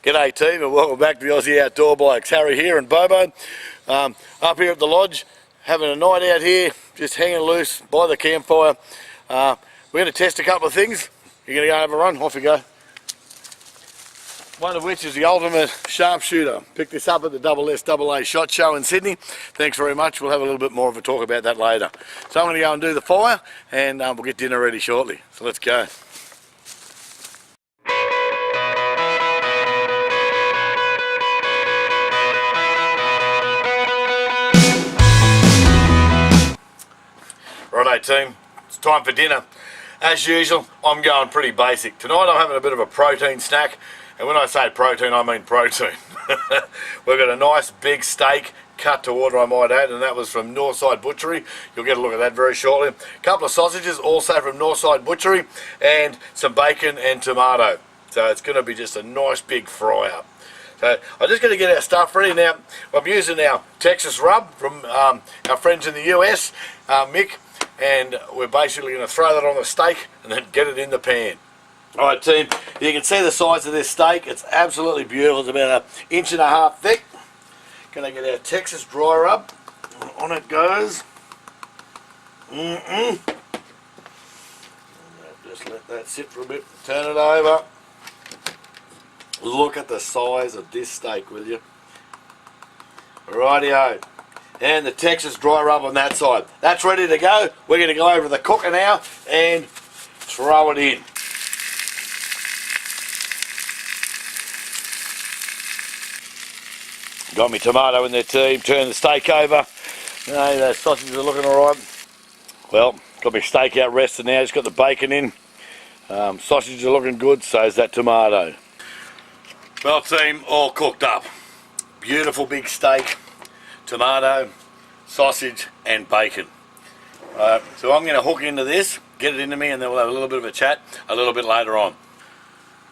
G'day team, and welcome back to the Aussie Outdoor Blokes. Harry here and Bobo, up here at the lodge, having a night out here, just hanging loose by the campfire. We're going to test a couple of things. You're going to go have a run? Off you go. One of which is the ultimate sharpshooter. Picked this up at the SSAA SHOT Show in Sydney. Thanks very much. We'll have a little bit more of a talk about that later. So I'm going to go and do the fire, and we'll get dinner ready shortly. So let's go. Righto team, it's time for dinner. As usual, I'm going pretty basic. Tonight I'm having a bit of a protein snack, and when I say protein, I mean protein. We've got a nice big steak, cut to order I might add, and that was from Northside Butchery. You'll get a look at that very shortly. A couple of sausages, also from Northside Butchery, and some bacon and tomato. So it's going to be just a nice big fry up. So I'm just going to get our stuff ready now. I'm using our Texas rub from our friends in the US, Mick. And we're basically going to throw that on the steak and then get it in the pan. Alright team, you can see the size of this steak. It's absolutely beautiful. It's about 1.5 inches thick. Going to get our Texas dry rub. On it goes. Just let that sit for a bit. Turn it over. Look at the size of this steak, will you? Rightio. And the Texas dry rub on that side. That's ready to go. We're going to go over the cooker now and throw it in. Got me tomato in there team. Turn the steak over. No, those sausages are looking alright. Well, got my steak out resting now. Just got the bacon in. Sausages are looking good, so is that tomato. Well team, all cooked up. Beautiful big steak. Tomato, sausage and bacon. So I'm going to hook into this, get it into me, and then we'll have a little bit of a chat a little bit later on.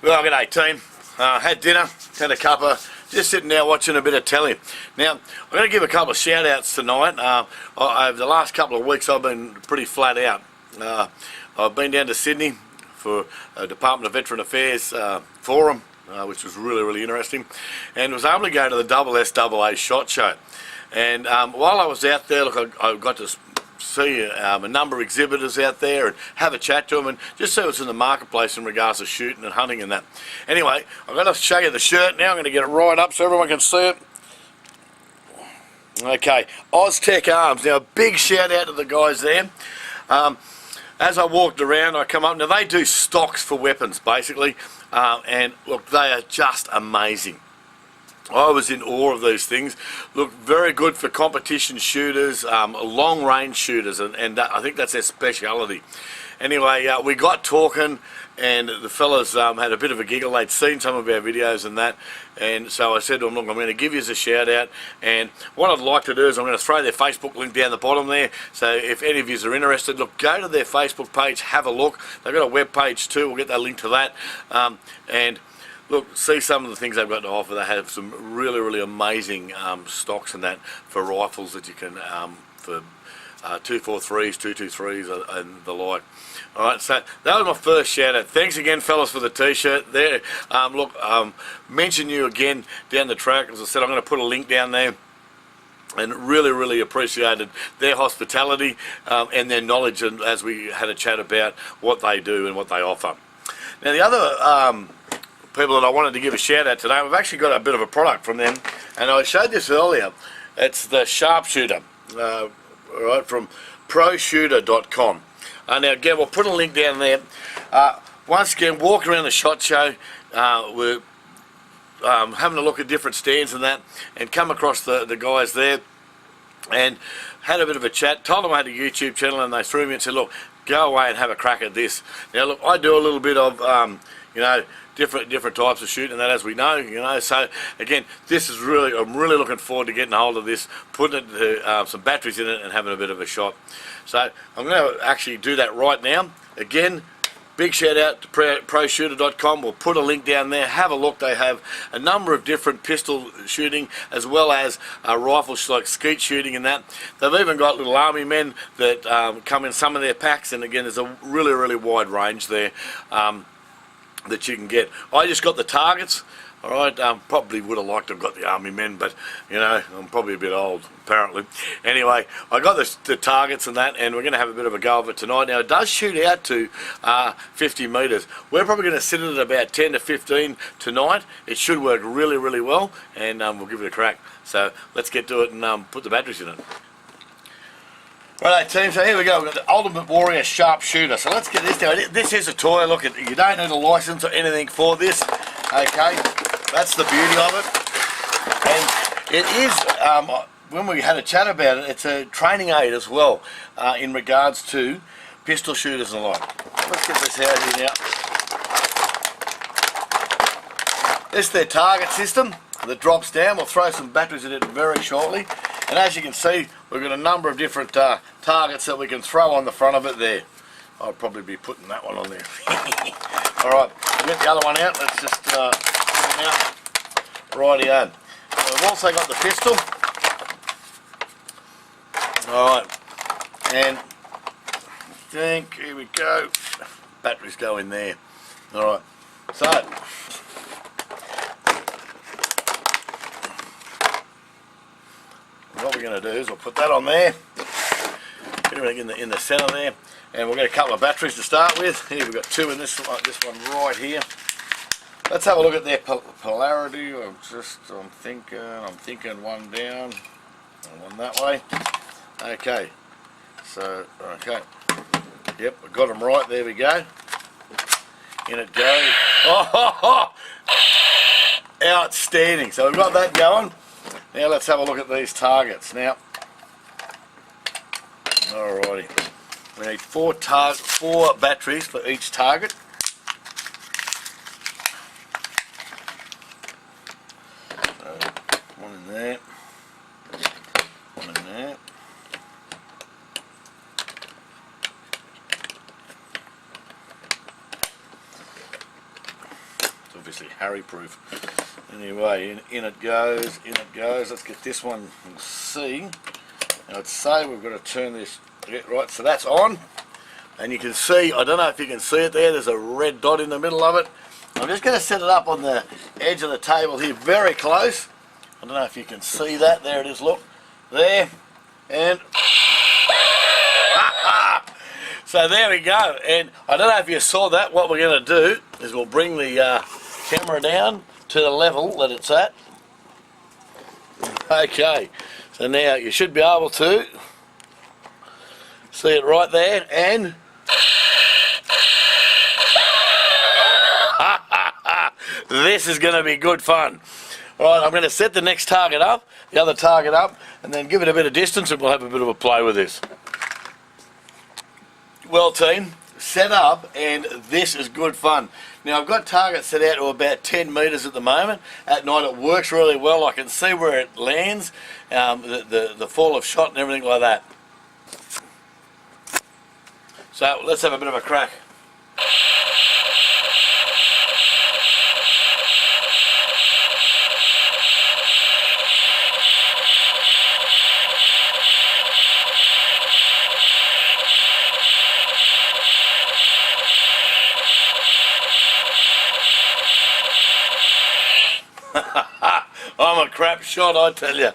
Well, g'day team. Had dinner, had a cuppa, just sitting there watching a bit of telly. Now, I'm going to give a couple of shout outs tonight. Over the last couple of weeks I've been pretty flat out. I've been down to Sydney for a Department of Veteran Affairs forum, which was really interesting, and was able to go to the SSAA SHOT Show. And while I was out there, look, I got to see a number of exhibitors out there and have a chat to them and just see what's in the marketplace in regards to shooting and hunting and that. Anyway, I'm going to show you the shirt now. I'm going to get it right up so everyone can see it. Okay, Oztech Arms. Now, a big shout out to the guys there. As I walked around, I come up. Now, they do stocks for weapons, basically. And look, they are just amazing. I was in awe of these things. Look, very good for competition shooters, long range shooters, and I think that's their speciality. Anyway, we got talking, and the fellas had a bit of a giggle. They'd seen some of our videos and that, and so I said to them, look, I'm going to give you a shout out, and what I'd like to do is I'm going to throw their Facebook link down the bottom there, so if any of you are interested, look, go to their Facebook page, have a look. They've got a web page too. We'll get that link to that, and look, see some of the things they've got to offer. They have some really amazing stocks and that for rifles that you can, for 243s, 223s and the like. Alright, so that was my first shout out. Thanks again fellas for the t-shirt there. Look, mention you again down the track. As I said, I'm going to put a link down there. And really appreciated their hospitality and their knowledge, and as we had a chat about what they do and what they offer. Now the other people that I wanted to give a shout out today, we've actually got a bit of a product from them, and I showed this earlier. It's the sharpshooter, right, from proshooter.com. Now again, we'll put a link down there. Once again, walk around the SHOT Show, we're having a look at different stands and that, and come across the guys there, and had a bit of a chat. Told them I had a YouTube channel, and they threw me and said, look, go away and have a crack at this. Now look, I do a little bit of you know, different types of shooting and that, as we know, you know. So again, this is really, I'm really looking forward to getting a hold of this, putting it to, some batteries in it and having a bit of a shot. So I'm going to actually do that right now. Again, big shout out to proshooter.com. We'll put a link down there. Have a look. They have a number of different pistol shooting as well as rifles like skeet shooting and that. They've even got little army men that come in some of their packs, and again, there's a really wide range there. that you can get. I just got the targets. All right, probably would have liked to have got the Army men, but you know, I'm probably a bit old apparently. Anyway, I got the targets and that, and we're going to have a bit of a go of it tonight. Now it does shoot out to 50 metres. We're probably going to sit it at about 10 to 15 tonight. It should work really, really well, and we'll give it a crack. So let's get to it and put the batteries in it. Right, team, so here we go. We've got the Ultimate Warrior Sharpshooter. So let's get this down. This is a toy. Look, you don't need a license or anything for this. Okay, that's the beauty of it. And it is, when we had a chat about it, it's a training aid as well in regards to pistol shooters and the like. Let's get this out here now. This is their target system that drops down. We'll throw some batteries in it very shortly. And as you can see, we've got a number of different targets that we can throw on the front of it there. I'll probably be putting that one on there. Alright, we'll get the other one out. Let's just put it out. Rightio. We've also got the pistol. Alright, and I think, here we go. Batteries go in there. Alright, so what we're going to do is we'll put that on there, get everything in the centre there, and we'll get a couple of batteries to start with. Here we've got two in this one right here. Let's have a look at their polarity. I'm thinking one down and one that way. Okay, so okay, yep, I got them right. There we go. In it goes. Oh, outstanding. So we've got that going. Now let's have a look at these targets now. Alrighty, we need four batteries for each target. So, one in there, one in there. It's obviously Harry proof. Anyway, in it goes, in it goes. Let's get this one and see. Now I'd say we've got to turn this, right, so that's on. And you can see, I don't know if you can see it there, there's a red dot in the middle of it. I'm just going to set it up on the edge of the table here, very close. I don't know if you can see that, there it is, look, there, and so there we go. And I don't know if you saw that. What we're going to do is we'll bring the camera down to the level that it's at. Okay, so now you should be able to see it right there, and this is going to be good fun. Alright, I'm going to set the next target up, the other target up, and then give it a bit of distance, and we'll have a bit of a play with this. Well, team, set up, and this is good fun. Now I've got targets set out to about 10 metres at the moment. At night it works really well. I can see where it lands, the fall of shot and everything like that. So let's have a bit of a crack. I'm a crap shot, I tell you.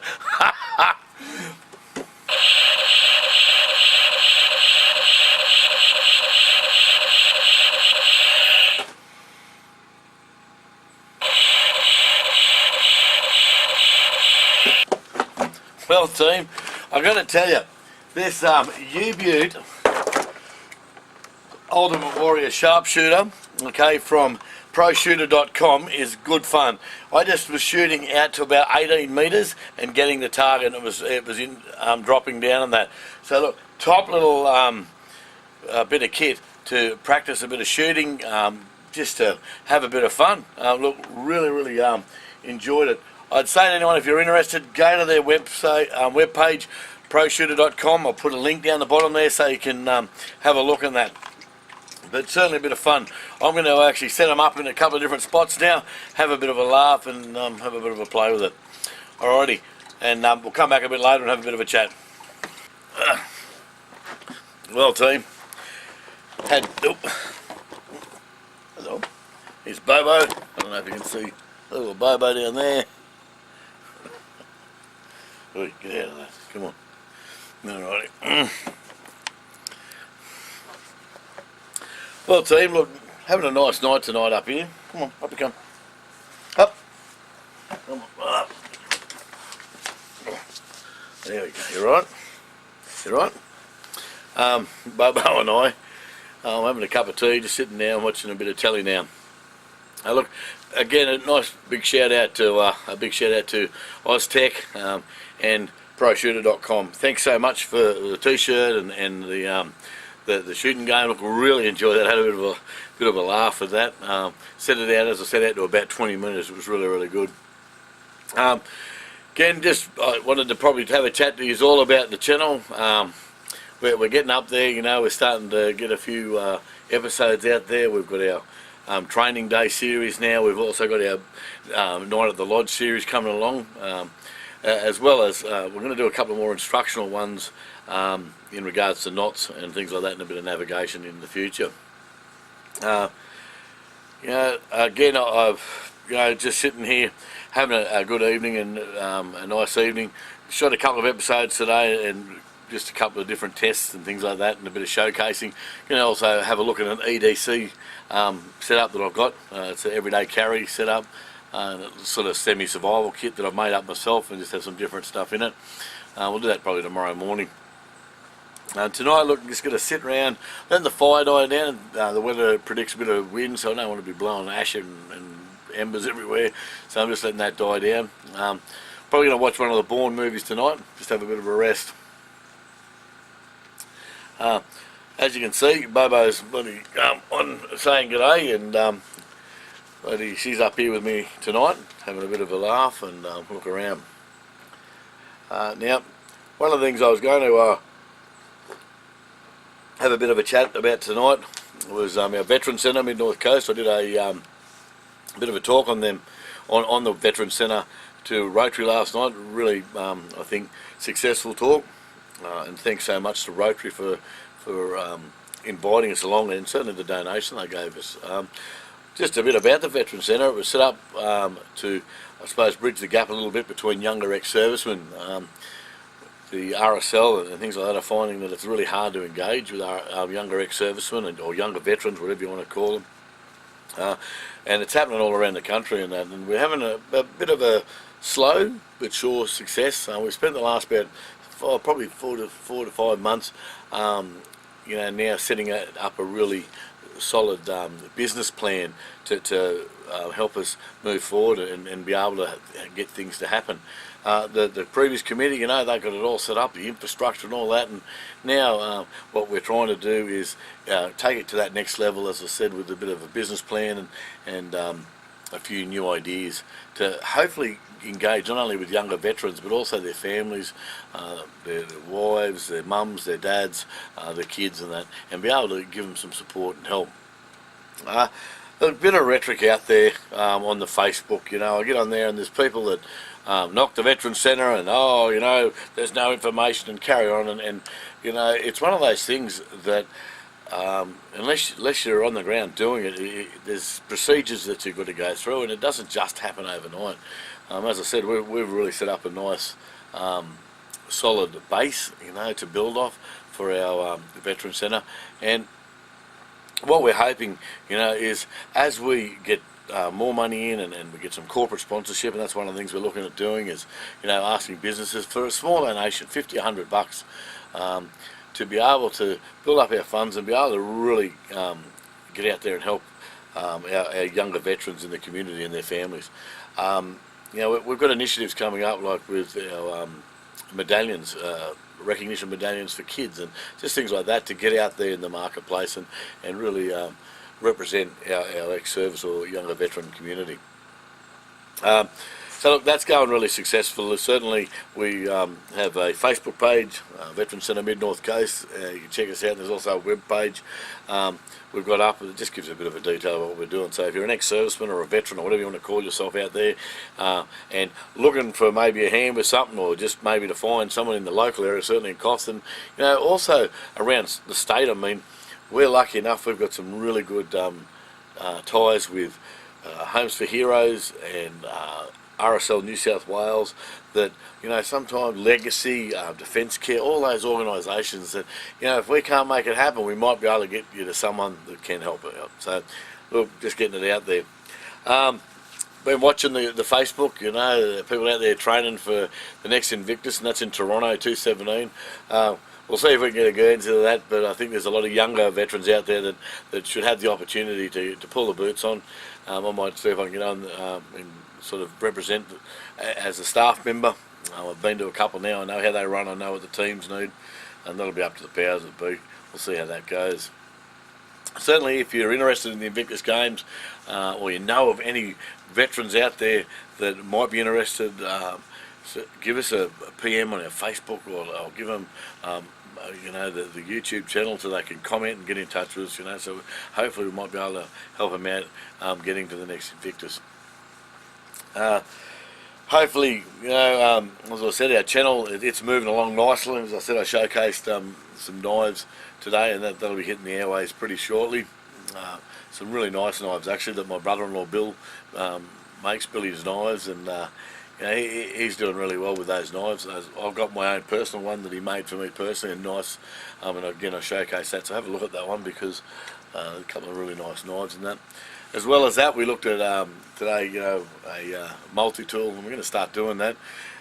Well, team, I've got to tell you, this U-Butte Ultimate Warrior Sharpshooter, okay, from ProShooter.com is good fun. I just was shooting out to about 18 metres and getting the target, and it was in dropping down on that. So look, top little bit of kit to practice a bit of shooting, just to have a bit of fun. Look, really enjoyed it. I'd say to anyone, if you're interested, go to their webpage, ProShooter.com. I'll put a link down the bottom there so you can have a look at that. But certainly a bit of fun. I'm going to actually set them up in a couple of different spots now, have a bit of a laugh and have a bit of a play with it. Alrighty, and we'll come back a bit later and have a bit of a chat. Well, team, Here's Bobo. I don't know if you can see a little Bobo down there. Oi, get out of that. Come on. Alrighty. Well, team, look, having a nice night tonight up here. Come on, up you come. Up. Come on, up. There we go. You right? You right? Bobo and I, I'm having a cup of tea, just sitting down watching a bit of telly now. Look, again, a nice big shout out to Oztech and ProShooter.com. Thanks so much for the T-shirt and the shooting game. Look, really enjoyed that. Had a bit of a laugh at that. Set it out, as I said, out to about 20 minutes. It was really good. Again, just I wanted to probably have a chat to you all about the channel. We're getting up there, you know. We're starting to get a few episodes out there. We've got our training day series now. We've also got our Night at the Lodge series coming along, as well as we're going to do a couple more instructional ones in regards to knots and things like that, and a bit of navigation in the future. You know, again, I've just sitting here having a good evening and a nice evening. Shot a couple of episodes today and just a couple of different tests and things like that, and a bit of showcasing. You can also have a look at an EDC setup that I've got. It's an everyday carry setup, sort of semi-survival kit that I've made up myself, and just have some different stuff in it. We'll do that probably tomorrow morning. Tonight, look, I'm just going to sit around, let the fire die down. The weather predicts a bit of wind, so I don't want to be blowing ash and embers everywhere, so I'm just letting that die down. Probably going to watch one of the Bourne movies tonight, just have a bit of a rest. As you can see, Bobo's bloody on saying g'day, and she's up here with me tonight, having a bit of a laugh and look around. Now, one of the things I was going to have a bit of a chat about tonight was our Veteran Centre, Mid-North Coast. I did a bit of a talk on them, on the Veteran Centre to Rotary last night. Really, I think, successful talk. And thanks so much to Rotary for inviting us along, and certainly the donation they gave us. Just a bit about the Veteran Centre. It was set up to, I suppose, bridge the gap a little bit between younger ex-servicemen. The RSL and things like that are finding that it's really hard to engage with our younger ex-servicemen or younger veterans, whatever you want to call them. And it's happening all around the country, and we're having a bit of a slow but sure success. We spent the last about probably four to 5 months, you know, now setting up a really solid business plan to help us move forward and be able to get things to happen. The previous committee, you know, they got it all set up, the infrastructure and all that, and now what we're trying to do is take it to that next level, as I said, with a bit of a business plan and a few new ideas to hopefully engage not only with younger veterans but also their families, their wives, their mums, their dads, their kids and that, and be able to give them some support and help. There's a bit of rhetoric out there on the Facebook, you know. I get on there and there's people that knock the Veteran Centre and, oh, you know, there's no information and carry on, and you know, it's one of those things that unless you're on the ground doing it, there's procedures that you've got to go through, and it doesn't just happen overnight. As I said, we've really set up a nice solid base, you know, to build off for our Veteran Centre. And what we're hoping, you know, is as we get more money in and we get some corporate sponsorship, and that's one of the things we're looking at doing, is, you know, asking businesses for a small donation, $50, $100, to be able to build up our funds and be able to really get out there and help our younger veterans in the community and their families. You know, we've got initiatives coming up, like with our medallions, recognition medallions for kids, and just things like that to get out there in the marketplace and really represent our ex-service or younger veteran community. So look, that's going really successful. Certainly we have a Facebook page, Veteran Centre Mid-North Coast. You can check us out. There's also a web page we've got up. It just gives a bit of a detail of what we're doing. So if you're an ex-serviceman or a veteran or whatever you want to call yourself out there, and looking for maybe a hand with something, or just maybe to find someone in the local area, certainly in Coston, you know, also around the state, I mean, we're lucky enough, we've got some really good ties with Homes for Heroes and RSL New South Wales, that, you know, sometimes Legacy, Defence Care, all those organisations that, you know, if we can't make it happen, we might be able to get you to someone that can help it out. So, look, just getting it out there. Been watching the Facebook, you know, people out there training for the next Invictus, and that's in Toronto, 217. We'll see if we can get a Guernsey to that, but I think there's a lot of younger veterans out there that should have the opportunity to pull the boots on. I might see if I can get on and sort of represent as a staff member. I've been to a couple now. I know how they run. I know what the teams need, and that'll be up to the powers that be. We'll see how that goes. Certainly, if you're interested in the Invictus Games, or you know of any veterans out there that might be interested, so give us a PM on our Facebook, or I'll give them, you know, the YouTube channel so they can comment and get in touch with us. You know, so hopefully we might be able to help them out getting to the next Invictus. Hopefully, you know, as I said, our channel, it's moving along nicely. As I said, I showcased some knives today, and that'll be hitting the airways pretty shortly. Some really nice knives, actually, that my brother-in-law Bill makes, Billy's Knives, and you know, he's doing really well with those knives. I've got my own personal one that he made for me personally, and nice. And again, I showcased that, so have a look at that one, because a couple of really nice knives in that. As well as that, we looked at today, you know, a multi-tool, and we're going to start doing that.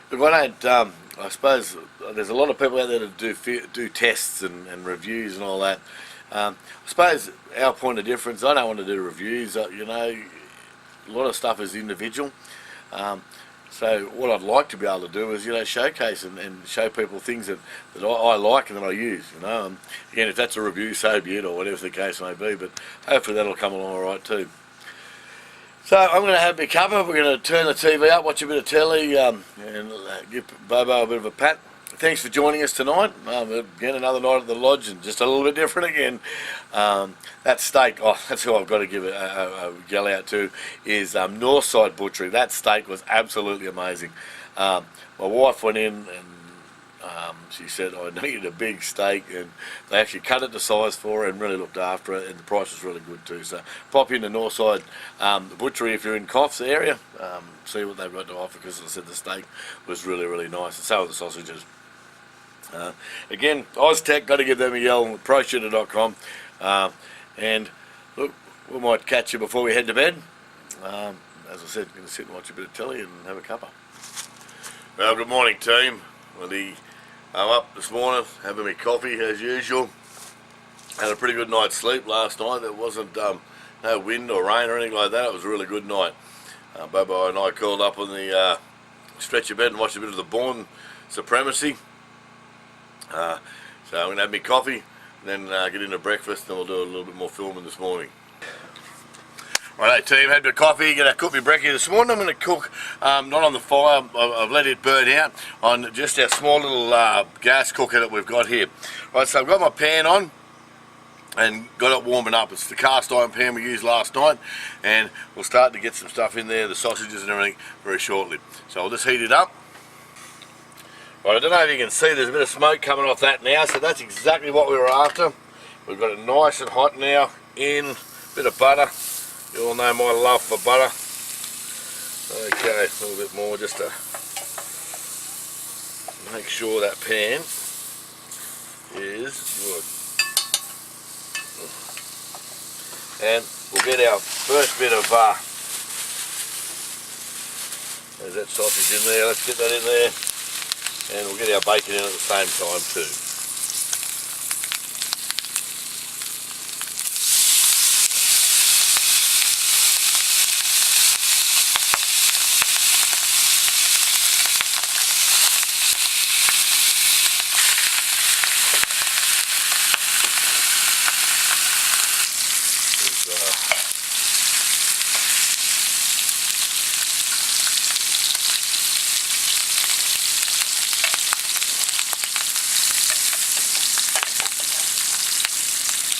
Look, I suppose there's a lot of people out there that do tests and reviews and all that. I suppose our point of difference, I don't want to do reviews. You know, a lot of stuff is individual. So what I'd like to be able to do is, you know, showcase and show people things that I like and that I use, you know. And again, if that's a review, so be it, or whatever the case may be, but hopefully that'll come along all right too. So I'm going to have a cuppa. We're going to turn the TV up, watch a bit of telly, and give Bobo a bit of a pat. Thanks for joining us tonight. Again, another night at the lodge, and just a little bit different again. That steak, oh, that's who I've got to give a yell out to, is Northside Butchery. That steak was absolutely amazing. My wife went in and she said, I needed a big steak, and they actually cut it to size for her and really looked after it, and the price was really good too. So pop into Northside Butchery if you're in Coffs area, see what they've got to offer, because as I said, the steak was really, really nice, and so were the sausages. Again, Oztech, got to give them a yell, proshooter.com, and look, we might catch you before we head to bed. As I said, going to sit and watch a bit of telly and have a cuppa. Well, good morning, team. I'm up this morning having my coffee as usual. Had a pretty good night's sleep last night. There wasn't no wind or rain or anything like that. It was a really good night. Bobo and I curled up on the stretch of bed and watched a bit of the Bourne Supremacy. So I'm going to have my coffee, and then get into breakfast, and we'll do a little bit more filming this morning. Alright team, had my coffee, going to cook my brekkie this morning. I'm going to cook, not on the fire, I've let it burn out, on just our small little gas cooker that we've got here. Right, so I've got my pan on, and got it warming up. It's the cast iron pan we used last night, and we'll start to get some stuff in there, the sausages and everything, very shortly. So I'll just heat it up. Right, I don't know if you can see, there's a bit of smoke coming off that now, so that's exactly what we were after. We've got it nice and hot now, in a bit of butter. You all know my love for butter. Okay, a little bit more just to make sure that pan is good. And we'll get our first bit of, there's that sausage in there, let's get that in there. And we'll get our bacon in at the same time too.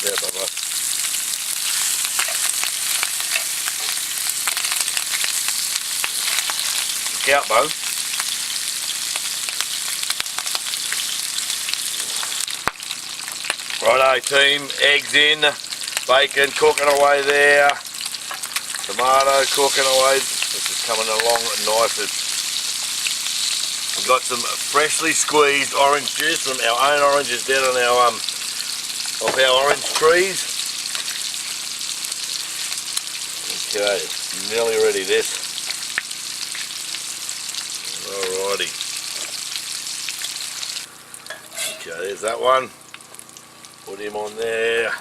There, Bubba. Look out, Bo. Righto team, eggs in, bacon cooking away there. Tomato cooking away. This is coming along nice. We've got some freshly squeezed orange juice from our own oranges down on our off our orange trees. Okay, it's nearly ready this. Alrighty. Okay, there's that one. Put him on there.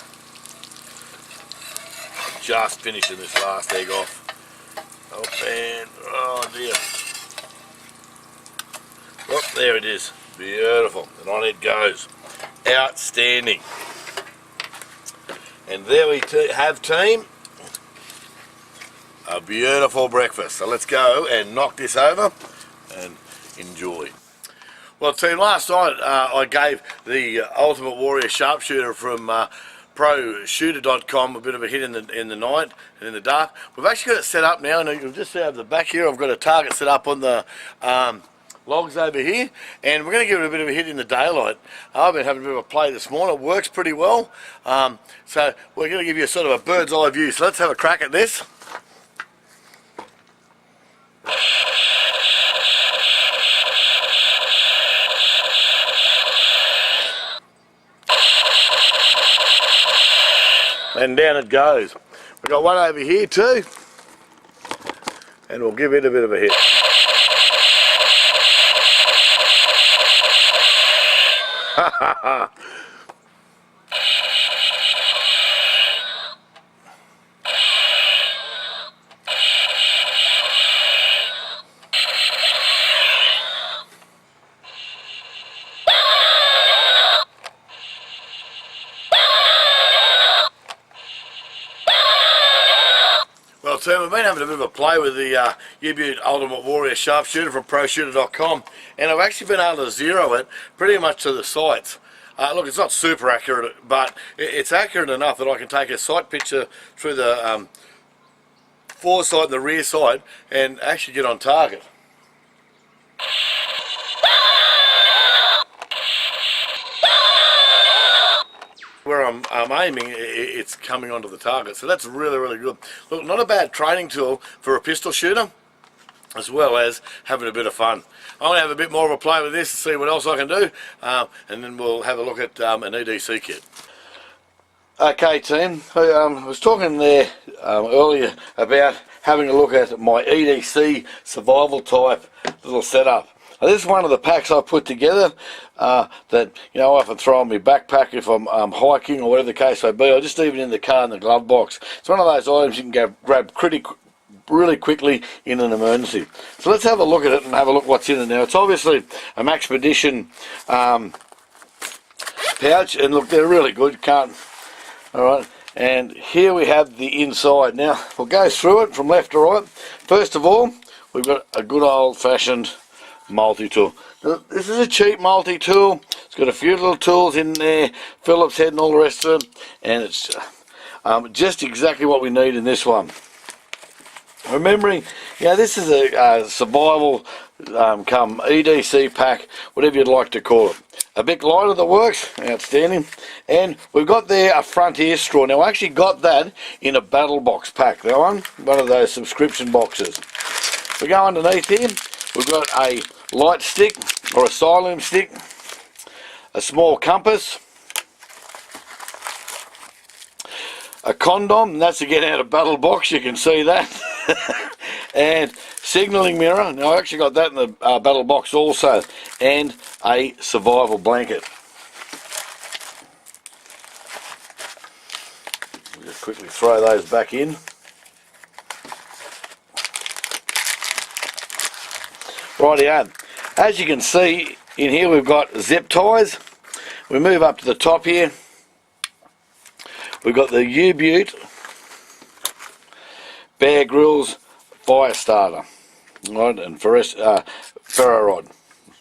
Just finishing this last egg off. Open. Oh dear. Oh, there it is. Beautiful. And on it goes. Outstanding. And there we have, team, a beautiful breakfast. So let's go and knock this over and enjoy. Well, team, last night I gave the Ultimate Warrior Sharpshooter from ProShooter.com a bit of a hit in the night and in the dark. We've actually got it set up now, and you'll just see over the back here I've got a target set up on the logs over here, and we're going to give it a bit of a hit in the daylight. I've been having a bit of a play this morning. It works pretty well, so we're going to give you a sort of a bird's eye view. So let's have a crack at this. And down it goes. We've got one over here too, and we'll give it a bit of a hit. Well, team, we've been having a bit of a play with the U-Butte Ultimate Warrior Sharpshooter from ProShooter.com, and I've actually been able to zero it pretty much to the sights. Look, it's not super accurate, but it's accurate enough that I can take a sight picture through the foresight and the rear sight and actually get on target. Where I'm aiming, it's coming onto the target, so that's really, really good. Look, not a bad training tool for a pistol shooter, as well as having a bit of fun. I'm going to have a bit more of a play with this to see what else I can do, and then we'll have a look at an EDC kit. Okay, team, I was talking there earlier about having a look at my EDC survival type little setup. Now, this is one of the packs I put together that, you know, I often throw in my backpack if I'm hiking or whatever the case may be, or just even in the car in the glove box. It's one of those items you can go grab really quickly in an emergency. So let's have a look at it and have a look what's in it now. It's obviously a Maxpedition pouch, and look, they're really good. Alright, and here we have the inside. Now, we'll go through it from left to right. First of all, we've got a good old-fashioned multi-tool. This is a cheap multi-tool. It's got a few little tools in there, Phillips head and all the rest of it, and it's just exactly what we need in this one. Remembering, you know, this is a survival come EDC pack, whatever you'd like to call it. A bit lighter that works, outstanding. And we've got there a front ear straw. Now I actually got that in a battle box pack, that one of those subscription boxes. We go underneath here, we've got a light stick or a silent stick, a small compass, a condom, and that's to get out of battle box, you can see that, and signalling mirror. Now I actually got that in the battle box also, and a survival blanket. We'll just quickly throw those back in. Rightio. As you can see in here, we've got zip ties. We move up to the top here. We've got the U-Butte Bear Grylls fire starter, right, and ferro rod.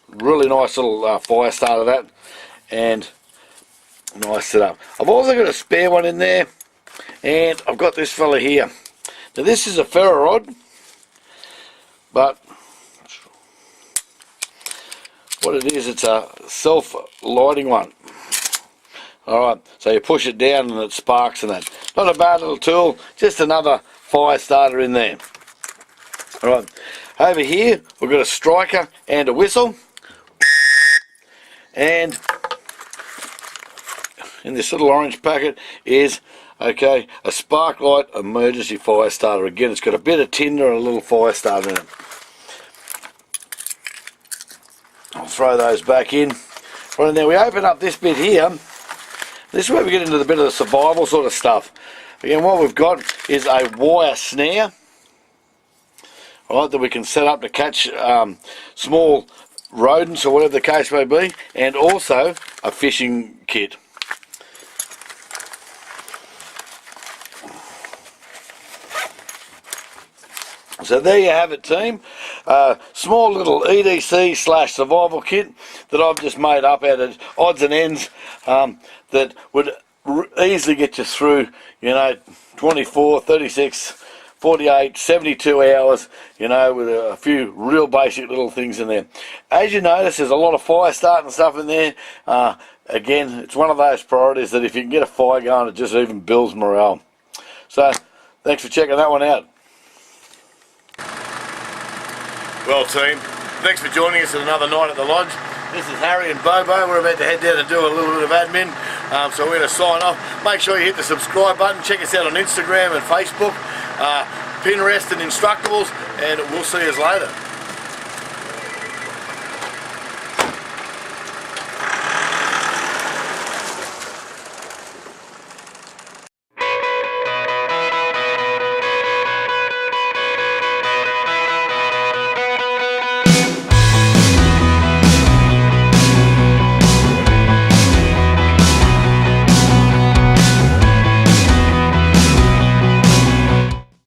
Really nice little fire starter, that, and nice setup. I've also got a spare one in there, and I've got this fella here. Now this is a ferro rod, but what it is, it's a self-lighting one. Alright, so you push it down and it sparks and that. Not a bad little tool, just another fire starter in there. Alright, over here we've got a striker and a whistle, and in this little orange packet is, okay, a Sparklight emergency fire starter. Again, it's got a bit of tinder and a little fire starter in it. I'll throw those back in. Right, now we open up this bit here. This is where we get into the bit of the survival sort of stuff. Again, what we've got is a wire snare, right, that we can set up to catch small rodents or whatever the case may be, and also a fishing kit. So there you have it, team. Small little EDC / survival kit that I've just made up out of odds and ends that would easily get you through, you know, 24, 36, 48, 72 hours, you know, with a few real basic little things in there. As you notice, there's a lot of fire starting stuff in there. Again, it's one of those priorities that if you can get a fire going, it just even builds morale. So, thanks for checking that one out. Well, team, thanks for joining us at another night at the lodge. This is Harry and Bobo. We're about to head down and do a little bit of admin, so we're going to sign off. Make sure you hit the subscribe button. Check us out on Instagram and Facebook, Pinterest and Instructables, and we'll see you later.